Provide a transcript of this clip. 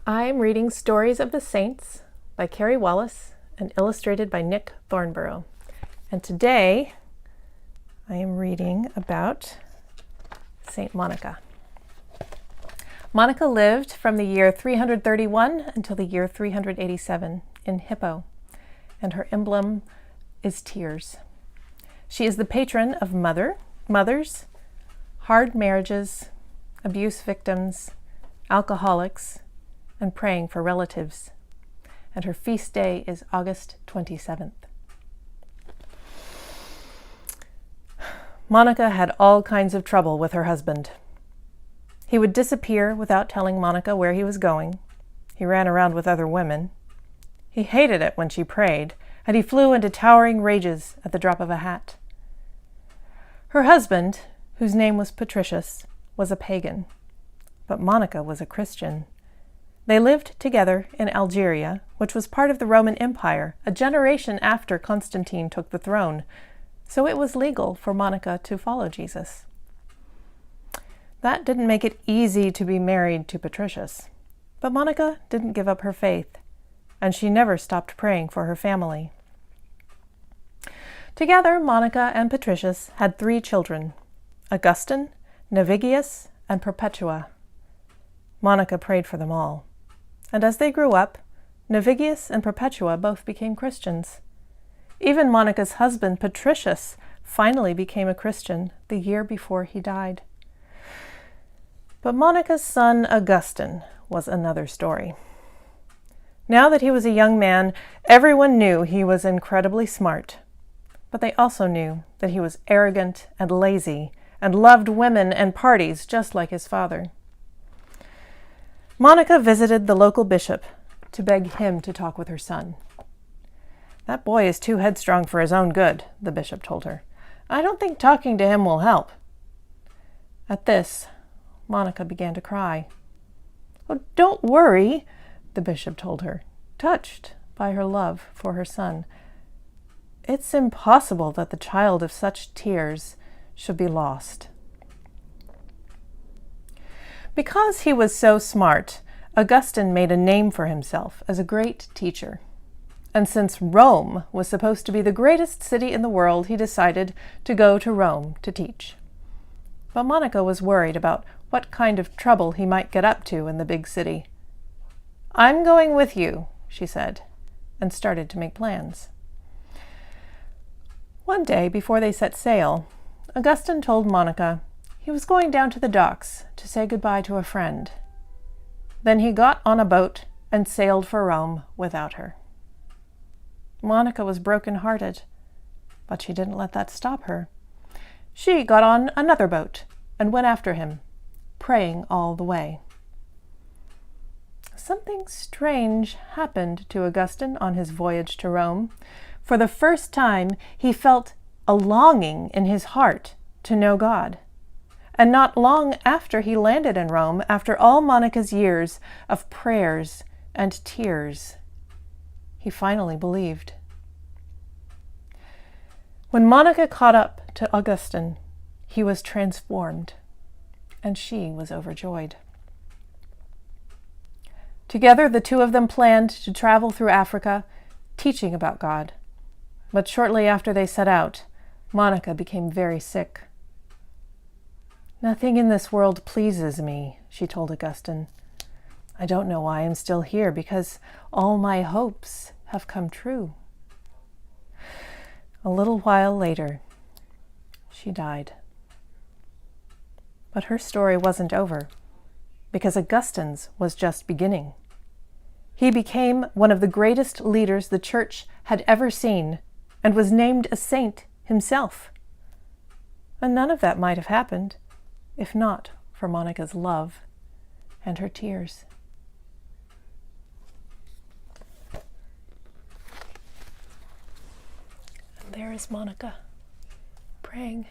I'm reading Stories of the Saints by Carrie Wallace and illustrated by Nick Thornborough. And today I am reading about Saint Monica. Monica lived from the year 331 until the year 387 in Hippo, and her emblem is tears. She is the patron of mothers, hard marriages, abuse victims, alcoholics, and praying for relatives. And her feast day is August 27th. Monica had all kinds of trouble with her husband. He would disappear without telling Monica where he was going. He ran around with other women. He hated it when she prayed, and he flew into towering rages at the drop of a hat. Her husband, whose name was Patricius, was a pagan, but Monica was a Christian. They lived together in Algeria, which was part of the Roman Empire, a generation after Constantine took the throne, so it was legal for Monica to follow Jesus. That didn't make it easy to be married to Patricius, but Monica didn't give up her faith, and she never stopped praying for her family. Together, Monica and Patricius had 3 children, Augustine, Navigius, and Perpetua. Monica prayed for them all. And as they grew up, Navigius and Perpetua both became Christians. Even Monica's husband, Patricius, finally became a Christian the year before he died. But Monica's son, Augustine, was another story. Now that he was a young man, everyone knew he was incredibly smart. But they also knew that he was arrogant and lazy and loved women and parties just like his father. Monica visited the local bishop to beg him to talk with her son. "That boy is too headstrong for his own good," the bishop told her. "I don't think talking to him will help." At this, Monica began to cry. "Oh, don't worry," the bishop told her, touched by her love for her son. "It's impossible that the child of such tears should be lost." Because he was so smart, Augustine made a name for himself as a great teacher. And since Rome was supposed to be the greatest city in the world, he decided to go to Rome to teach. But Monica was worried about what kind of trouble he might get up to in the big city. "I'm going with you," she said, and started to make plans. One day, before they set sail, Augustine told Monica he was going down to the docks to say goodbye to a friend. Then he got on a boat and sailed for Rome without her. Monica was broken-hearted, but she didn't let that stop her. She got on another boat and went after him, praying all the way. Something strange happened to Augustine on his voyage to Rome. For the first time, he felt a longing in his heart to know God. And not long after he landed in Rome, after all Monica's years of prayers and tears, he finally believed. When Monica caught up to Augustine, he was transformed, and she was overjoyed. Together, the two of them planned to travel through Africa, teaching about God. But shortly after they set out, Monica became very sick. "Nothing in this world pleases me," she told Augustine. "I don't know why I'm still here, because all my hopes have come true." A little while later, she died. But her story wasn't over, because Augustine's was just beginning. He became one of the greatest leaders the church had ever seen, and was named a saint himself. And none of that might have happened if not for Monica's love and her tears. And there is Monica, praying